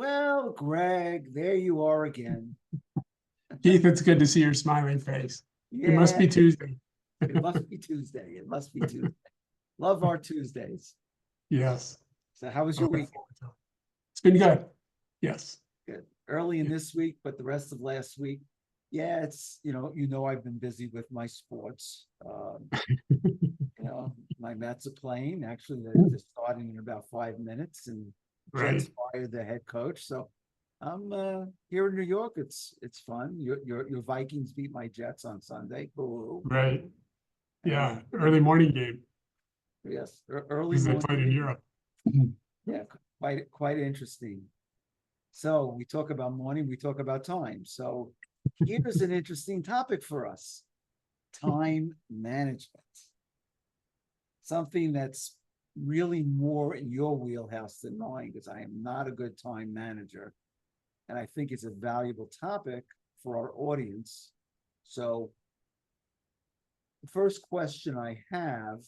Well, Greg, there you are again. Keith, it's good to see your smiling face. It must Yeah, be Tuesday. it must be Tuesday. It must be Tuesday. Love our Tuesdays. Yes. So, how was I your look week? forward to it. It's been good. Yes. Good. Early in Yeah. this week, but the rest of last week, yeah, it's I've been busy with my sports. My Mets are playing. Actually, they're starting in about 5 minutes, and Jets Right. fired the head coach. So, I'm here in New York. It's fun. Your Vikings beat my Jets on Sunday. Boo. Right. Yeah. And Early morning game yes, early because they played in morning. Europe. Yeah, quite interesting. So we talk about morning, we talk about time. So here's an interesting topic for us: time management. Something that's really more in your wheelhouse than mine, because I am not a good time manager. And I think it's a valuable topic for our audience. So the first question I have,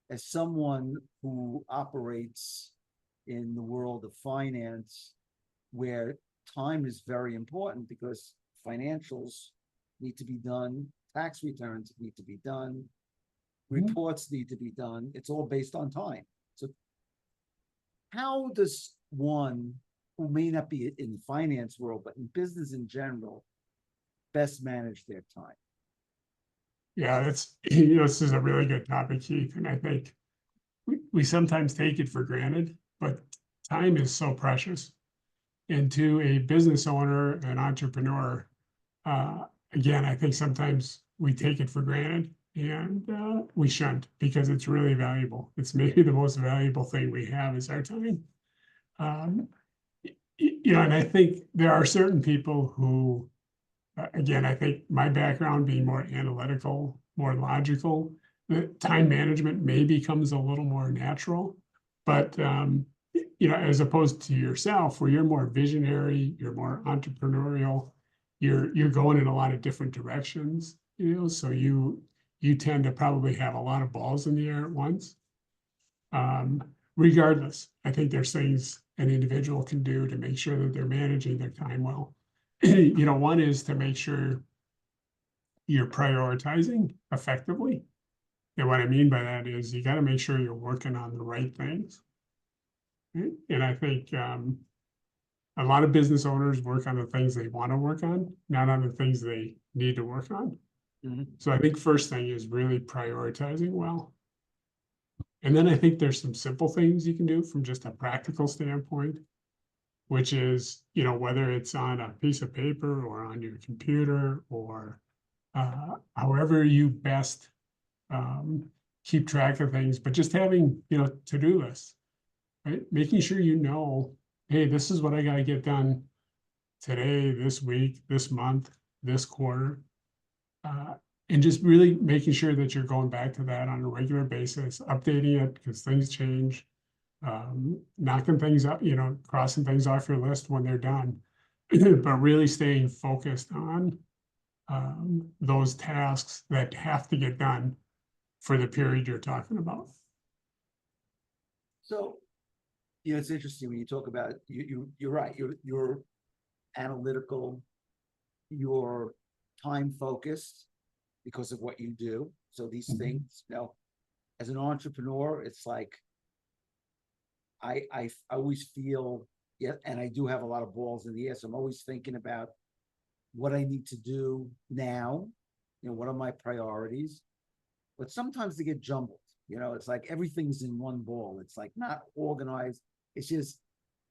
as someone who operates in the world of finance, where time is very important because financials need to be done, tax returns need to be done, reports need to be done. It's all based on time. So, how does one who may not be in the finance world, but in business in general, best manage their time? Yeah, this is a really good topic, Keith. And I think we sometimes take it for granted, but time is so precious. And to a business owner, an entrepreneur, uh, again, I think sometimes we take it for granted and we shouldn't because it's really valuable. It's maybe the most valuable thing we have is our time. Um, and I think there are certain people who, again, I think my background being more analytical, more logical, the time management maybe comes a little more natural, but as opposed to yourself, where you're more visionary, you're more entrepreneurial, you're going in a lot of different directions, so you tend to probably have a lot of balls in the air at once. Regardless, I think there's things an individual can do to make sure that they're managing their time well. One is to make sure you're prioritizing effectively. And what I mean by that is you got to make sure you're working on the right things. Right? And I think a lot of business owners work on the things they want to work on, not on the things they need to work on. Mhm. So I think first thing is really prioritizing well. And then I think there's some simple things you can do from just a practical standpoint, which is, whether it's on a piece of paper or on your computer or however you best keep track of things, but just having, to-do lists, right? Making sure hey, this is what I got to get done today, this week, this month, this quarter. Uh, and just really making sure that you're going back to that on a regular basis, updating it because things change, knocking things up, crossing things off your list when they're done, but really staying focused on those tasks that have to get done for the period you're talking about. So, it's interesting when you talk about you're right. You're analytical, you're time focused because of what you do. So these things, as an entrepreneur, it's like I always feel, yeah, and I do have a lot of balls in the air. So I'm always thinking about what I need to do now. What are my priorities? But sometimes they get jumbled. It's like everything's in one ball. It's like not organized. It's just,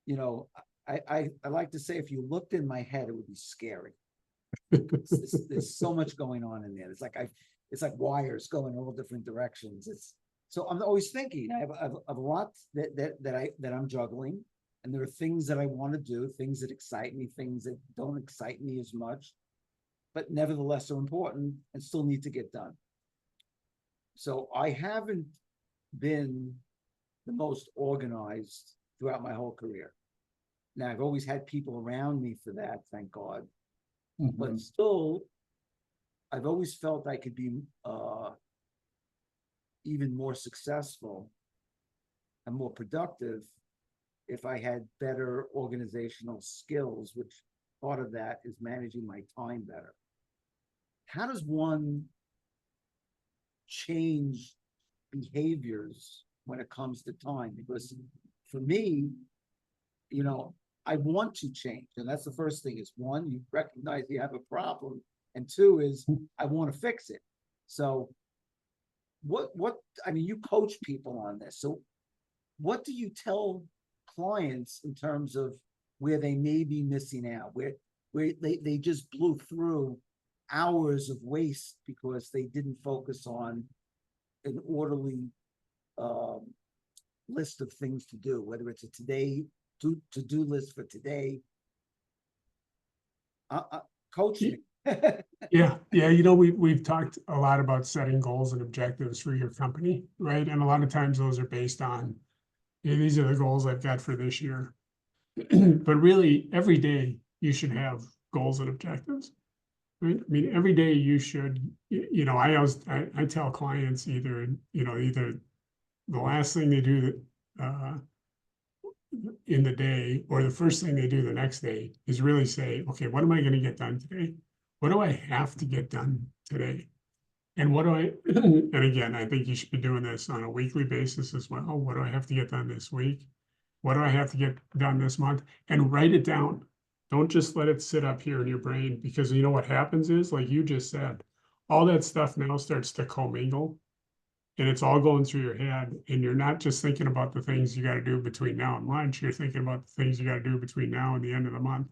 you know, I like to say if you looked in my head, it would be scary. There's so much going on in there. It's like wires going all different directions. So I'm always thinking. I have a lot that I'm juggling, and there are things that I want to do, things that excite me, things that don't excite me as much, but nevertheless are important and still need to get done. So I haven't been the most organized throughout my whole career. Now, I've always had people around me for that, thank God. But still, I've always felt I could be even more successful and more productive if I had better organizational skills, which part of that is managing my time better. How does one change behaviors when it comes to time? Because for me, I want to change. And that's the first thing is one, you recognize you have a problem. And two is I want to fix it. So I mean, you coach people on this. So what do you tell clients in terms of where they may be missing out, where they just blew through hours of waste because they didn't focus on an orderly list of things to do, whether it's a to-do list for today. Coach me. Yeah. We've talked a lot about setting goals and objectives for your company, right? And a lot of times those are based on, these are the goals I've got for this year. But really, every day you should have goals and objectives, right? I mean, every day you should, I tell clients either the last thing they do in the day or the first thing they do the next day is really say, okay, what am I going to get done today? What do I have to get done today? And what do I, and again, I think you should be doing this on a weekly basis as well. What do I have to get done this week? What do I have to get done this month? And write it down. Don't just let it sit up here in your brain, because you know what happens is, like you just said, all that stuff now starts to commingle and it's all going through your head, and you're not just thinking about the things you got to do between now and lunch. You're thinking about the things you got to do between now and the end of the month.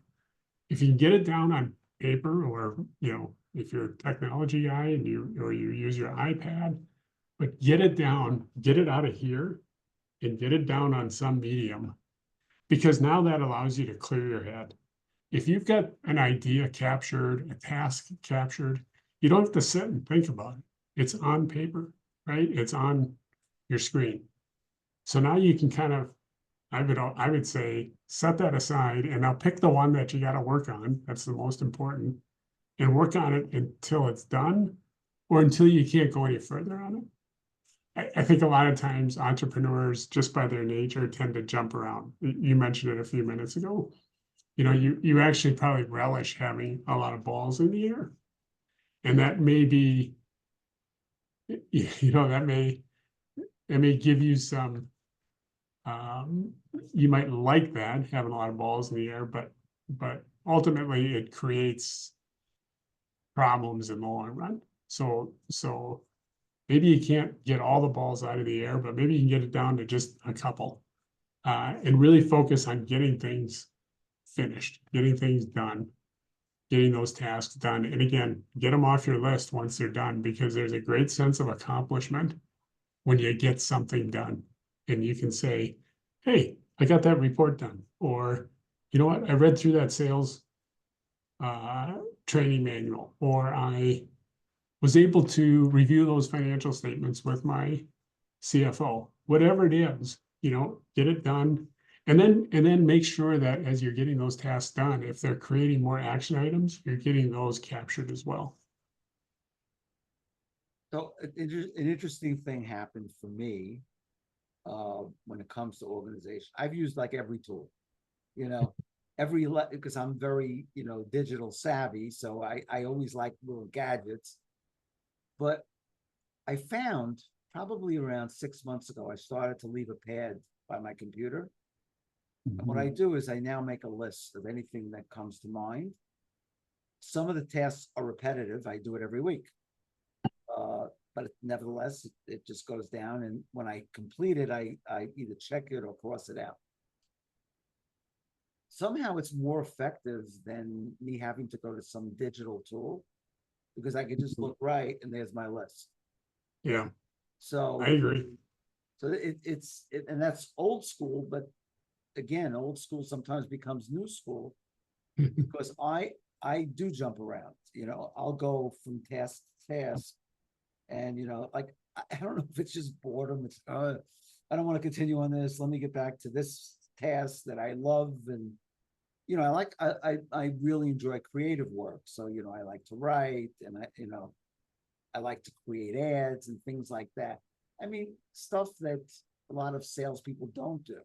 If you can get it down on paper, or if you're a technology guy and you use your iPad, but get it down, get it out of here and get it down on some medium, because now that allows you to clear your head. If you've got an idea captured, a task captured, you don't have to sit and think about it. It's on paper, right? It's on your screen. So now you can kind of, I would say, set that aside and now pick the one that you got to work on. That's the most important, and work on it until it's done or until you can't go any further on it. I think a lot of times entrepreneurs, just by their nature, tend to jump around. You mentioned it a few minutes ago. You actually probably relish having a lot of balls in the air. And that may be, that may give you some, you might like that, having a lot of balls in the air, but ultimately it creates problems in the long run. So maybe you can't get all the balls out of the air, but maybe you can get it down to just a couple, and really focus on getting things finished, getting things done, getting those tasks done. And again, get them off your list once they're done, because there's a great sense of accomplishment when you get something done. And you can say, hey, I got that report done. Or, you know what, I read through that sales training manual, or I was able to review those financial statements with my CFO, whatever it is, get it done. And then make sure that as you're getting those tasks done, if they're creating more action items, you're getting those captured as well. So an interesting thing happened for me when it comes to organization. I've used like every tool, because I'm very, digital savvy. So I always like little gadgets. But I found probably around 6 months ago, I started to leave a pad by my computer. And what I do is I now make a list of anything that comes to mind. Some of the tasks are repetitive. I do it every week. But nevertheless, it just goes down. And when I complete it, I either check it or cross it out. Somehow it's more effective than me having to go to some digital tool, because I can just look right and there's my list. Yeah, so I agree. So and that's old school, but again, old school sometimes becomes new school, because I do jump around. I'll go from task to task, and like I don't know if it's just boredom. It's I don't want to continue on this. Let me get back to this task that I love, and I really enjoy creative work. So I like to write, and I like to create ads and things like that. I mean, stuff that a lot of salespeople don't do.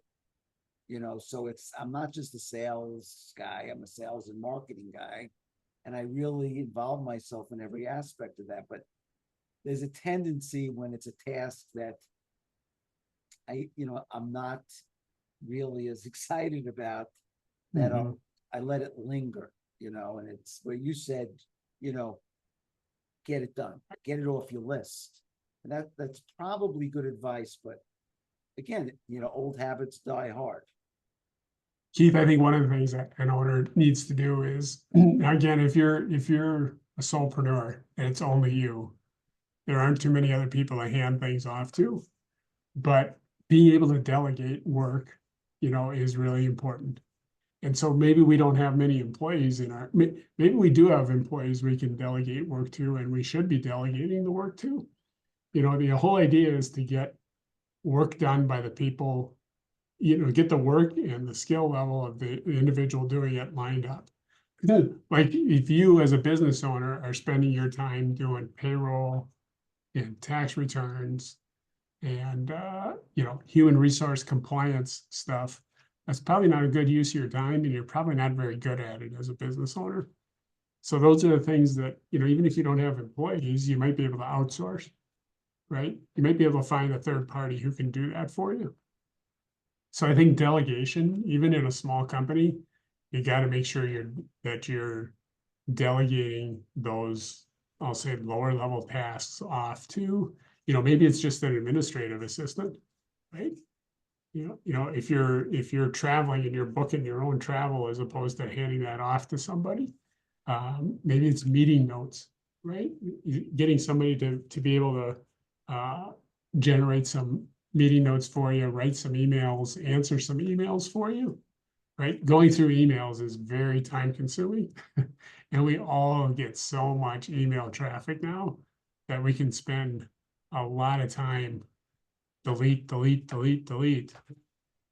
So I'm not just a sales guy, I'm a sales and marketing guy. And I really involve myself in every aspect of that. But there's a tendency when it's a task that I'm not really as excited about, that I let it linger, and it's where you said, get it done, get it off your list. And that's probably good advice, but again, old habits die hard. Keith, I think one of the things that an owner needs to do is, again, if you're a solopreneur and it's only you, there aren't too many other people to hand things off to. But being able to delegate work, is really important. And so maybe we don't have many employees maybe we do have employees we can delegate work to, and we should be delegating the work to. The whole idea is to get work done by the people, get the work and the skill level of the individual doing it lined up. Like if you as a business owner are spending your time doing payroll and tax returns and human resource compliance stuff, that's probably not a good use of your time, and you're probably not very good at it as a business owner. So those are the things that, even if you don't have employees, you might be able to outsource, right? You might be able to find a third party who can do that for you. So I think delegation, even in a small company, you got to make sure that you're delegating those, I'll say, lower level tasks off to, maybe it's just an administrative assistant, right? If you're traveling and you're booking your own travel as opposed to handing that off to somebody, maybe it's meeting notes, right? Getting somebody to be able to generate some meeting notes for you, write some emails, answer some emails for you, right? Going through emails is very time consuming. And we all get so much email traffic now that we can spend a lot of time delete,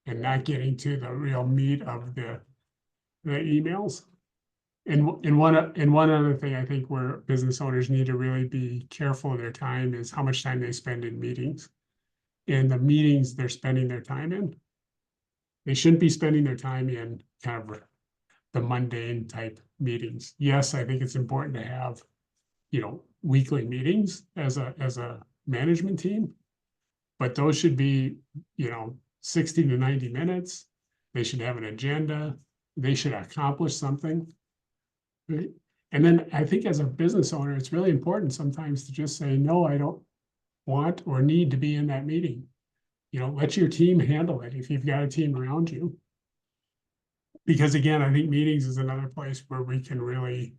and not getting to the real meat of the emails. And one other thing I think where business owners need to really be careful of their time is how much time they spend in meetings. And the meetings they're spending their time in, they shouldn't be spending their time in kind of the mundane type meetings. Yes, I think it's important to have, weekly meetings as a management team, but those should be, 60 to 90 minutes. They should have an agenda. They should accomplish something. Right? And then I think as a business owner, it's really important sometimes to just say, no, I don't want or need to be in that meeting. Let your team handle it if you've got a team around you. Because again, I think meetings is another place where we can really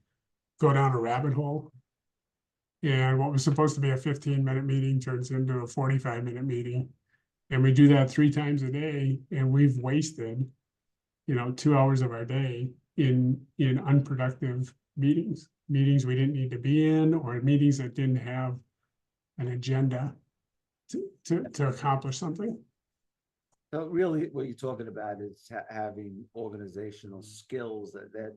go down a rabbit hole. And what was supposed to be a 15-minute meeting turns into a 45-minute meeting. And we do that 3 times a day, and we've wasted, 2 hours of our day in unproductive meetings we didn't need to be in, or meetings that didn't have an agenda to accomplish something. So really what you're talking about is having organizational skills that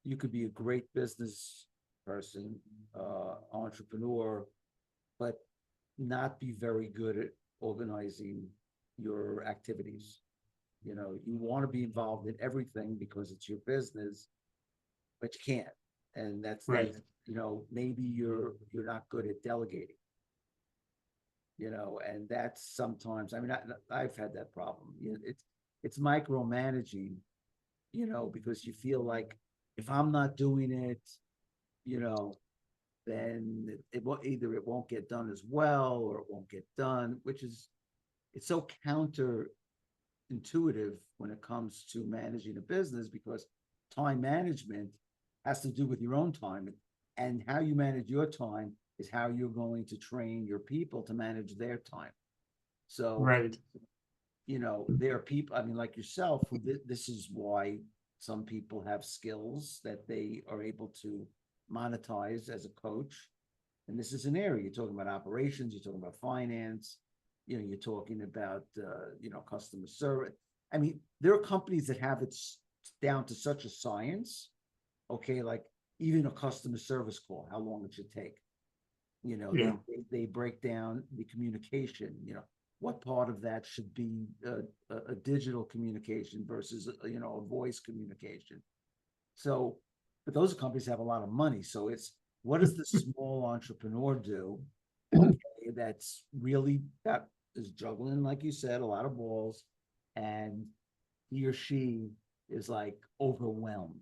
you could be a great business person, entrepreneur, but not be very good at organizing your activities. You want to be involved in everything because it's your business, but you can't. And that's right. Maybe you're not good at delegating. And that's sometimes, I've had that problem. It's micromanaging, because you feel like if I'm not doing it, then it won't get done as well, or it won't get done, it's so counterintuitive when it comes to managing a business, because time management has to do with your own time, and how you manage your time is how you're going to train your people to manage their time. So, right. There are people, like yourself, who this is why some people have skills that they are able to monetize as a coach. And this is an area you're talking about: operations, you're talking about finance, you're talking about, customer service. There are companies that have it down to such a science. Okay. Like even a customer service call, how long it should take. Yeah. They break down the communication, what part of that should be a digital communication versus, a voice communication. So, but those companies have a lot of money. So it's, what does the small entrepreneur do? Okay, that's really, that is juggling, like you said, a lot of balls, and he or she is like overwhelmed.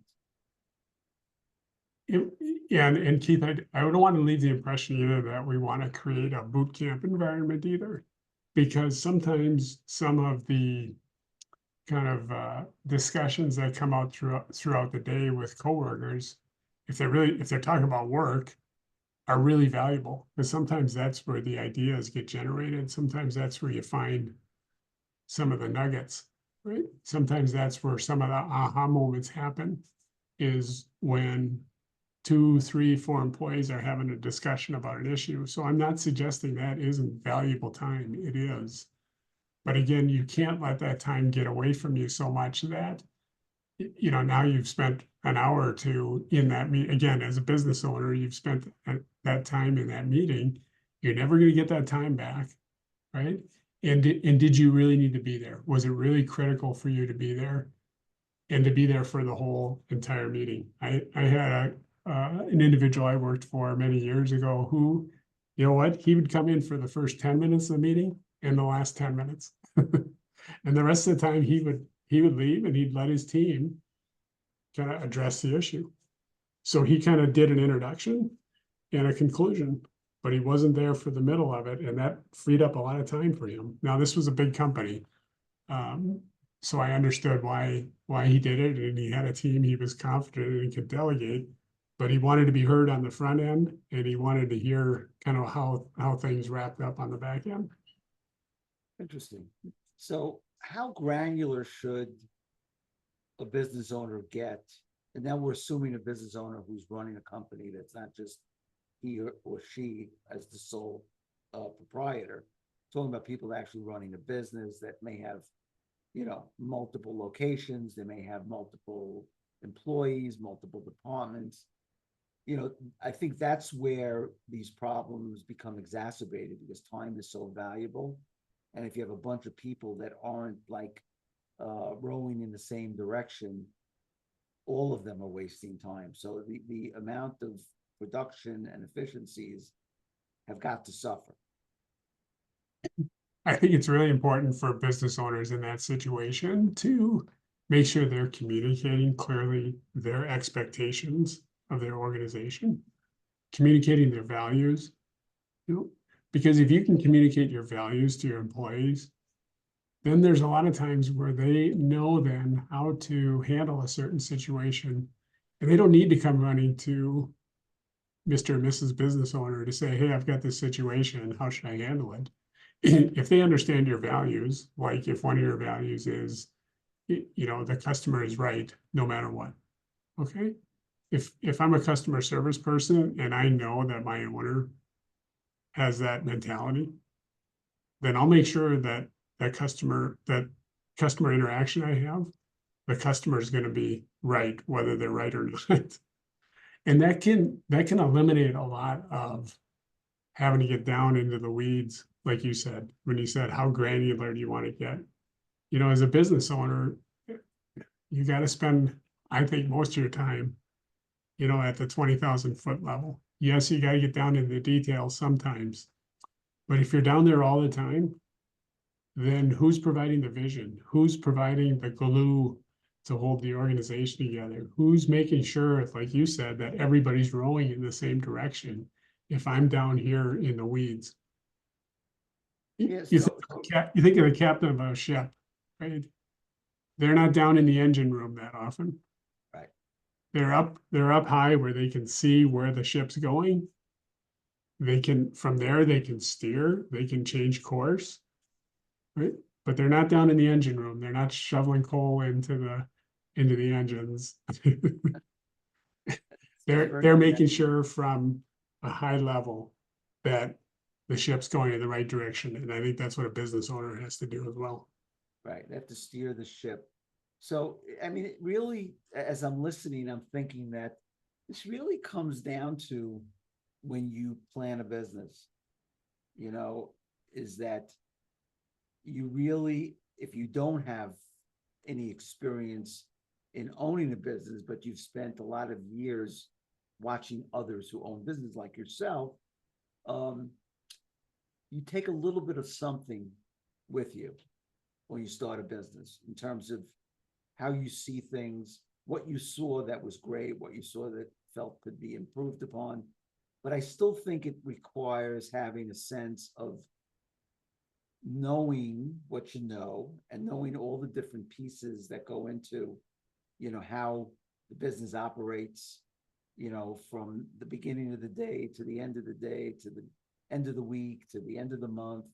Yeah, and Keith, I don't want to leave the impression either that we want to create a boot camp environment either, because sometimes some of the kind of discussions that come out throughout the day with coworkers, if they're talking about work, are really valuable. Because sometimes that's where the ideas get generated. Sometimes that's where you find some of the nuggets, right? Sometimes that's where some of the aha moments happen, is when 2, 3, 4 employees are having a discussion about an issue. So I'm not suggesting that isn't valuable time. It is. But again, you can't let that time get away from you so much that, now you've spent an hour or two in that meeting. Again, as a business owner, you've spent that time in that meeting. You're never going to get that time back, right? And did you really need to be there? Was it really critical for you to be there, and to be there for the whole entire meeting? I had an individual I worked for many years ago who, you know what, he would come in for the first 10 minutes of the meeting and the last 10 minutes. And the rest of the time he would leave, and he'd let his team kind of address the issue. So he kind of did an introduction and a conclusion, but he wasn't there for the middle of it, and that freed up a lot of time for him. Now, this was a big company, so I understood why he did it, and he had a team he was confident and could delegate, but he wanted to be heard on the front end, and he wanted to hear kind of how things wrapped up on the back end. Interesting. So how granular should a business owner get? And now we're assuming a business owner who's running a company that's not just he or she as the sole proprietor. Talking about people actually running a business that may have, multiple locations. They may have multiple employees, multiple departments. I think that's where these problems become exacerbated, because time is so valuable. And if you have a bunch of people that aren't like rowing in the same direction, all of them are wasting time. So the amount of production and efficiencies have got to suffer. I think it's really important for business owners in that situation to make sure they're communicating clearly their expectations of their organization, communicating their values, because if you can communicate your values to your employees, then there's a lot of times where they know then how to handle a certain situation, and they don't need to come running to Mr. and Mrs. Business Owner to say, hey, I've got this situation, how should I handle it? If they understand your values, like if one of your values is, the customer is right no matter what. Okay. If I'm a customer service person and I know that my owner has that mentality, then I'll make sure that customer interaction I have, the customer is going to be right, whether they're right or not. And that can eliminate a lot of having to get down into the weeds, like you said, when you said, how granular do you want to get? As a business owner, you got to spend, I think, most of your time, at the 20,000-foot level. Yes, you got to get down into the details sometimes, but if you're down there all the time, then who's providing the vision? Who's providing the glue to hold the organization together? Who's making sure, like you said, that everybody's rowing in the same direction if I'm down here in the weeds? Yes. You think of the captain of a ship, right? They're not down in the engine room that often. Right. They're up high where they can see where the ship's going. From there, they can steer, they can change course, right? But they're not down in the engine room. They're not shoveling coal into the engines. They're making sure from a high level that the ship's going in the right direction. And I think that's what a business owner has to do as well. Right. They have to steer the ship. So, I mean, it really, as I'm listening, I'm thinking that this really comes down to when you plan a business, is that you really, if you don't have any experience in owning a business, but you've spent a lot of years watching others who own business like yourself, you take a little bit of something with you when you start a business in terms of how you see things, what you saw that was great, what you saw that felt could be improved upon. But I still think it requires having a sense of knowing what you know and knowing all the different pieces that go into, how the business operates, from the beginning of the day to the end of the day, to the end of the week, to the end of the month,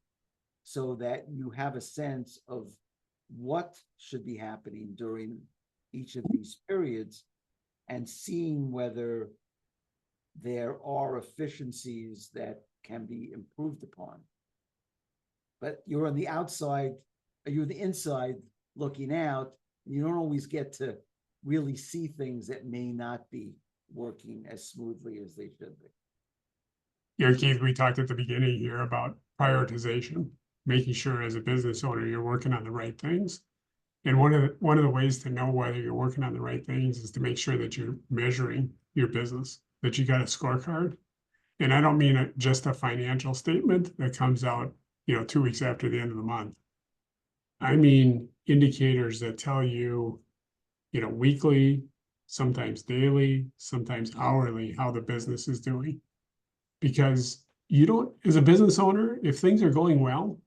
so that you have a sense of what should be happening during each of these periods and seeing whether there are efficiencies that can be improved upon. But you're on the outside, you're the inside looking out, and you don't always get to really see things that may not be working as smoothly as they should be. Keith, we talked at the beginning here about prioritization, making sure as a business owner, you're working on the right things. And one of the ways to know whether you're working on the right things is to make sure that you're measuring your business, that you got a scorecard. And I don't mean just a financial statement that comes out, 2 weeks after the end of the month. I mean indicators that tell you, weekly, sometimes daily, sometimes hourly, how the business is doing. Because you don't, as a business owner, if things are going well,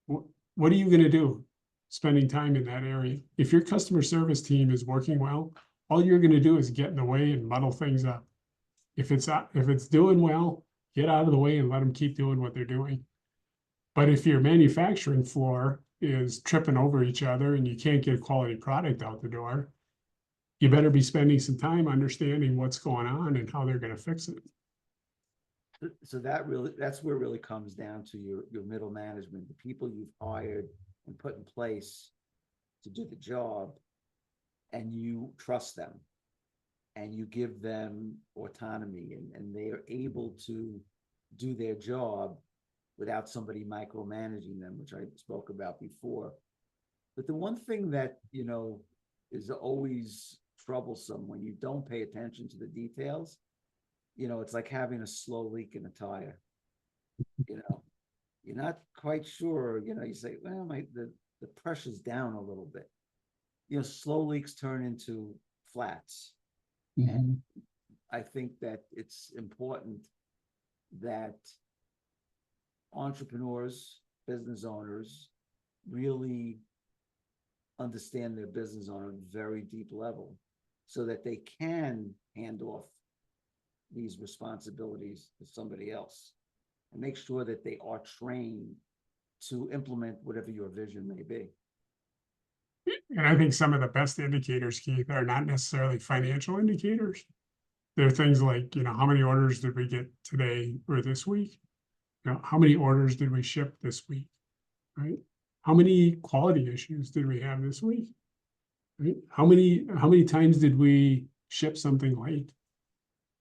what are you going to do spending time in that area? If your customer service team is working well, all you're going to do is get in the way and muddle things up. If it's doing well, get out of the way and let them keep doing what they're doing. But if your manufacturing floor is tripping over each other and you can't get a quality product out the door, you better be spending some time understanding what's going on and how they're going to fix it. So that's where it really comes down to your middle management, the people you've hired and put in place to do the job, and you trust them and you give them autonomy and they are able to do their job without somebody micromanaging them, which I spoke about before. But the one thing that, is always troublesome when you don't pay attention to the details, it's like having a slow leak in a tire. You're not quite sure, you say, well, the pressure's down a little bit. Slow leaks turn into flats. Mm-hmm. And I think that it's important that entrepreneurs, business owners really understand their business on a very deep level so that they can hand off these responsibilities to somebody else and make sure that they are trained to implement whatever your vision may be. And I think some of the best indicators, Keith, are not necessarily financial indicators. They're things like, how many orders did we get today or this week? How many orders did we ship this week, right? How many quality issues did we have this week, right? How many times did we ship something late?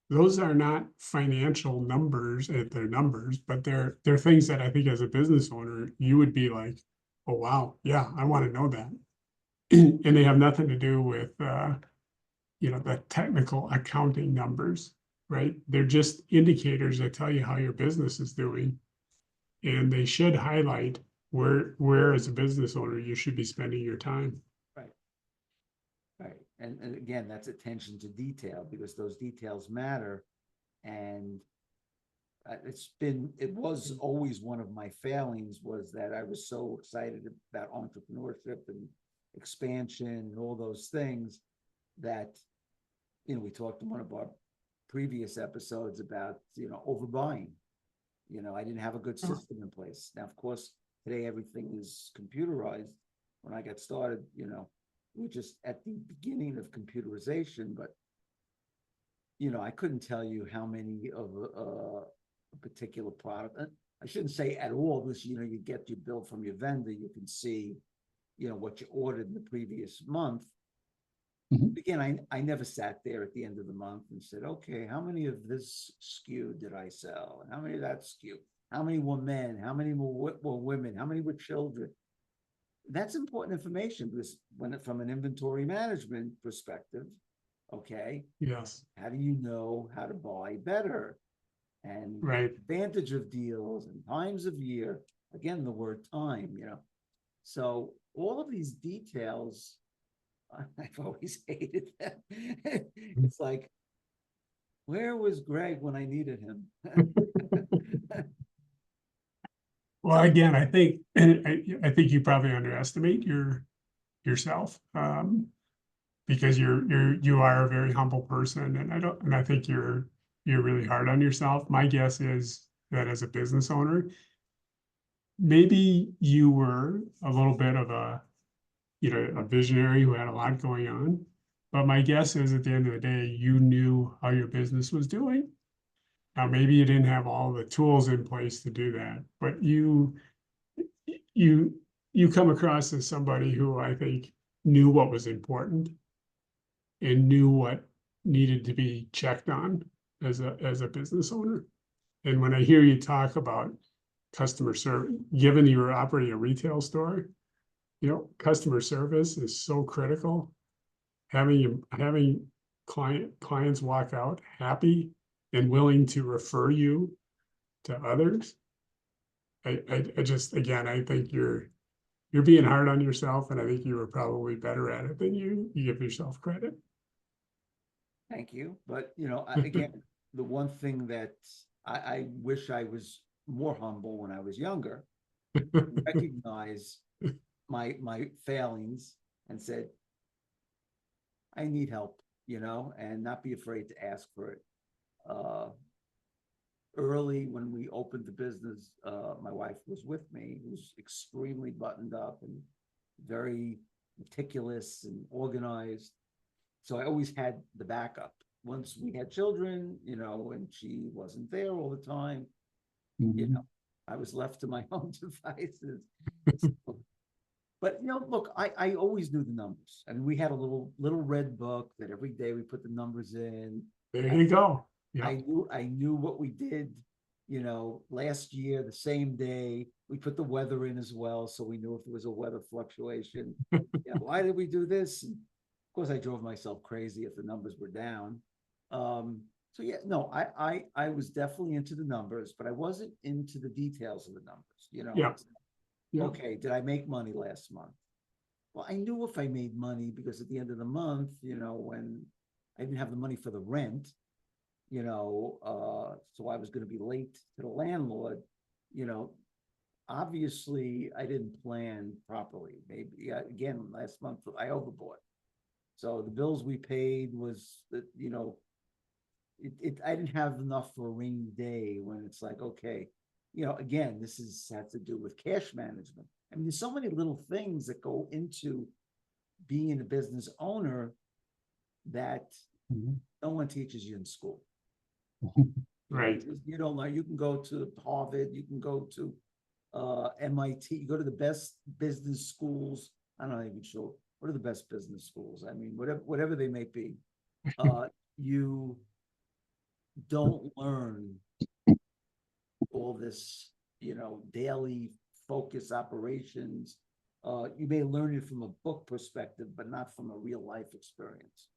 Those are not financial numbers, they're numbers, but they're things that I think as a business owner, you would be like, oh, wow, yeah, I want to know that. And they have nothing to do with, the technical accounting numbers, right? They're just indicators that tell you how your business is doing. And they should highlight where as a business owner, you should be spending your time. Right. Right. And again, that's attention to detail because those details matter. And it was always one of my failings was that I was so excited about entrepreneurship and expansion and all those things that, we talked in one of our previous episodes about, overbuying. I didn't have a good system in place. Now, of course, today everything is computerized. When I got started, we're just at the beginning of computerization, but I couldn't tell you how many of a particular product. I shouldn't say at all this, you get your bill from your vendor, you can see, what you ordered in the previous month. Mhm. Again, I never sat there at the end of the month and said, okay, how many of this SKU did I sell? And how many of that SKU? How many were men? How many were women? How many were children? That's important information because from an inventory management perspective, okay, Yes, how do you know how to buy better and right. advantage of deals and times of year? Again, the word time, So all of these details, I've always hated them. It's like, where was Greg when I needed him? Well, again, I think I think you probably underestimate yourself, because you are a very humble person, and I think you're really hard on yourself. My guess is that as a business owner, maybe you were a little bit of a visionary who had a lot going on. But my guess is at the end of the day, you knew how your business was doing. Now, maybe you didn't have all the tools in place to do that, but you you come across as somebody who I think knew what was important and knew what needed to be checked on as a business owner. And when I hear you talk about customer service, given you were operating a retail store, customer service is so critical. Having clients walk out happy and willing to refer you to others. I just, again, I think you're being hard on yourself, and I think you were probably better at it than you give yourself credit. Thank you. But, again, the one thing that I wish I was more humble when I was younger, recognize my failings and said, I need help, and not be afraid to ask for it. Early when we opened the business, my wife was with me, who's extremely buttoned up and very meticulous and organized. So I always had the backup. Once we had children, and she wasn't there all the time, I was left to my own devices. But look, I always knew the numbers. I mean, we had a little red book that every day we put the numbers in. There you go. I knew what we did, last year, the same day. We put the weather in as well, so we knew if there was a weather fluctuation. Why did we do this? And of course, I drove myself crazy if the numbers were down. So yeah, no, I was definitely into the numbers, but I wasn't into the details of the numbers. Yeah. Okay, did I make money last month? Well, I knew if I made money because at the end of the month, when I didn't have the money for the rent, so I was going to be late to the landlord, obviously I didn't plan properly. Maybe again, last month I overbought. So the bills we paid was that, I didn't have enough for a rainy day when it's like, okay, again, this has to do with cash management. I mean, there's so many little things that go into being a business owner that no one teaches you in school. Right. You don't know. You can go to Harvard, you can go to MIT, you go to the best business schools. I'm not even sure what are the best business schools. I mean, whatever they may be. You don't learn all this, daily focus operations. You may learn it from a book perspective, but not from a real life experience.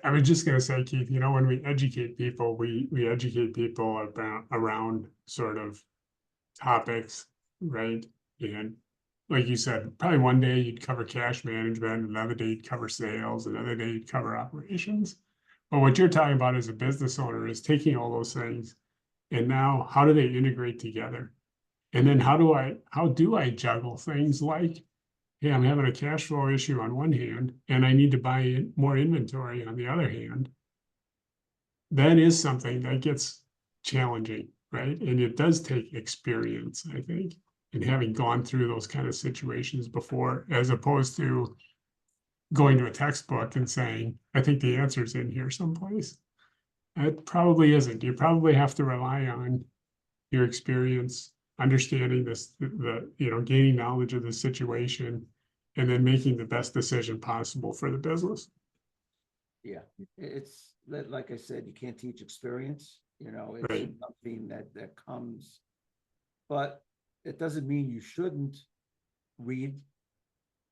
I was just going to say, Keith, when we educate people, we educate people around sort of topics, right? And like you said, probably one day you'd cover cash management, another day you'd cover sales, another day you'd cover operations. But what you're talking about as a business owner is taking all those things and now how do they integrate together? And then how do I juggle things like, hey, I'm having a cash flow issue on one hand, and I need to buy more inventory on the other hand. That is something that gets challenging, right? And it does take experience, I think, in having gone through those kind of situations before, as opposed to going to a textbook and saying, I think the answer's in here someplace. It probably isn't. You probably have to rely on your experience, understanding gaining knowledge of the situation, and then making the best decision possible for the business. Yeah, it's like I said, you can't teach experience. It's Right. something that comes but it doesn't mean you shouldn't read.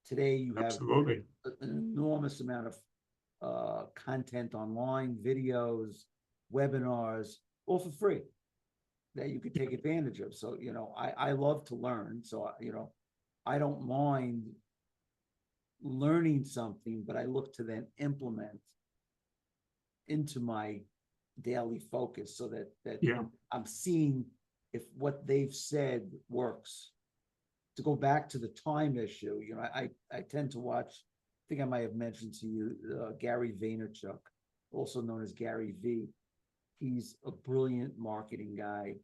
Today you have Absolutely. an enormous amount of content online, videos, webinars, all for free that you could take advantage of. So, I love to learn. So, I don't mind learning something, but I look to then implement into my daily focus so that Yeah. I'm seeing if what they've said works. To go back to the time issue, I tend to watch, I think I might have mentioned to you, Gary Vaynerchuk, also known as Gary V. He's a brilliant marketing guy,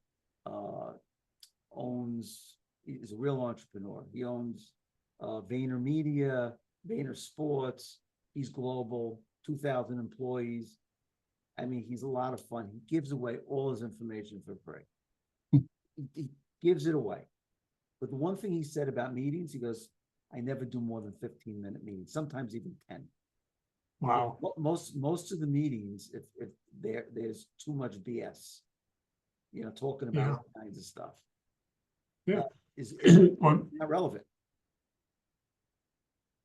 he's a real entrepreneur. He owns VaynerMedia, Vayner Sports. He's global, 2,000 employees. I mean, he's a lot of fun. He gives away all his information for free. He gives it away. But the one thing he said about meetings, he goes, I never do more than 15-minute meetings, sometimes even 10. Wow. Most of the meetings, if there's too much BS, talking about all kinds of stuff. Yeah. Is Well, not relevant.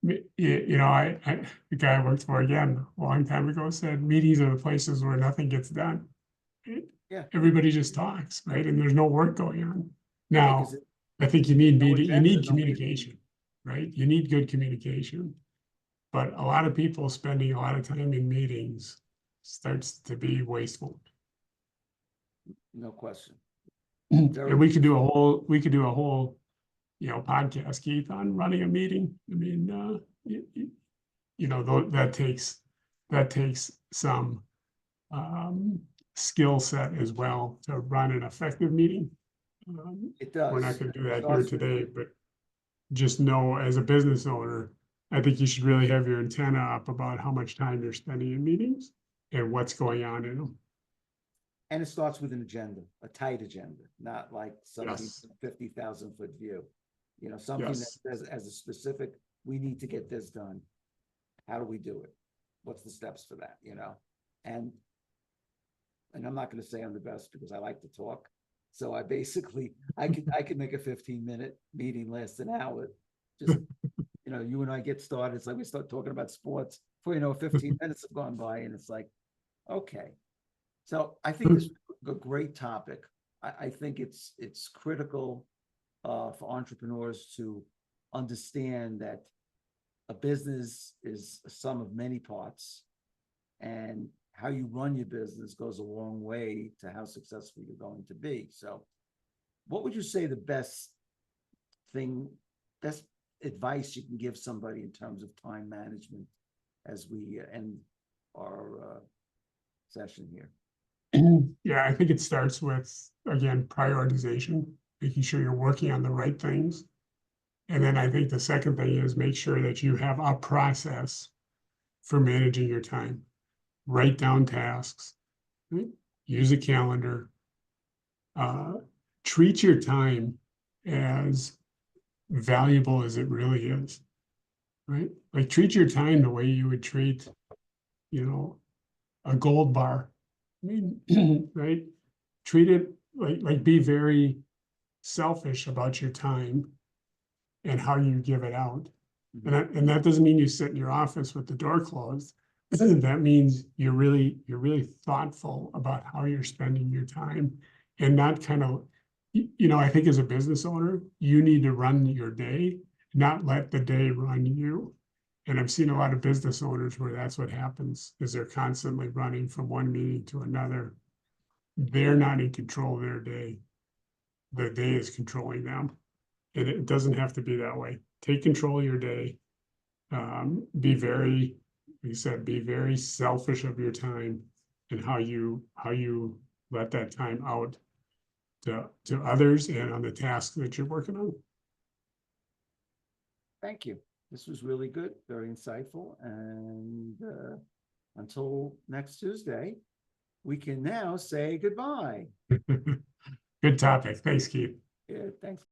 the guy I worked for again a long time ago said meetings are the places where nothing gets done. Yeah. Everybody just talks, right? And there's no work going on. Yeah, Now, 'cause I think you need no meeting, you agenda, need no meeting. communication, right? You need good communication. But a lot of people spending a lot of time in meetings starts to be wasteful. No question. And we could do a whole, podcast, Keith, on running a meeting. I mean, that takes some skill set as well to run an effective meeting. It does. We're not going to do that here Starts with- today, but just know as a business owner, I think you should really have your antenna up about how much time you're spending in meetings and what's going on in them. And it starts with an agenda, a tight agenda, not like something Yes. 50,000-foot view. Something Yes. that says as a specific, we need to get this done. How do we do it? What's the steps for that, And I'm not going to say I'm the best because I like to talk. So I basically, I could make a 15-minute meeting last an hour. Just, you and I get started. It's like we start talking about sports. Before 15 minutes have gone by and it's like, okay. So I think this is a great topic. I think it's critical for entrepreneurs to understand that a business is a sum of many parts, and how you run your business goes a long way to how successful you're going to be. So what would you say the best advice you can give somebody in terms of time management as we end our session here? Yeah, I think it starts with, again, prioritization, making sure you're working on the right things. And then I think the second thing is make sure that you have a process for managing your time. Write down tasks, right? Use a calendar. Treat your time as valuable as it really is, right? Like treat your time the way you would treat, a gold bar. I mean, right? Treat it like be very selfish about your time and how you give it out. And that doesn't mean you sit in your office with the door closed. That means you're really thoughtful about how you're spending your time, and not kind of, I think as a business owner, you need to run your day, not let the day run you. And I've seen a lot of business owners where that's what happens, is they're constantly running from one meeting to another. They're not in control of their day. The day is controlling them. And it doesn't have to be that way. Take control of your day. Be very, like you said, be very selfish of your time and how you let that time out to others and on the task that you're working on. Thank you. This was really good, very insightful. And until next Tuesday, we can now say goodbye. Good topic. Thanks, Keith. Yeah, thanks.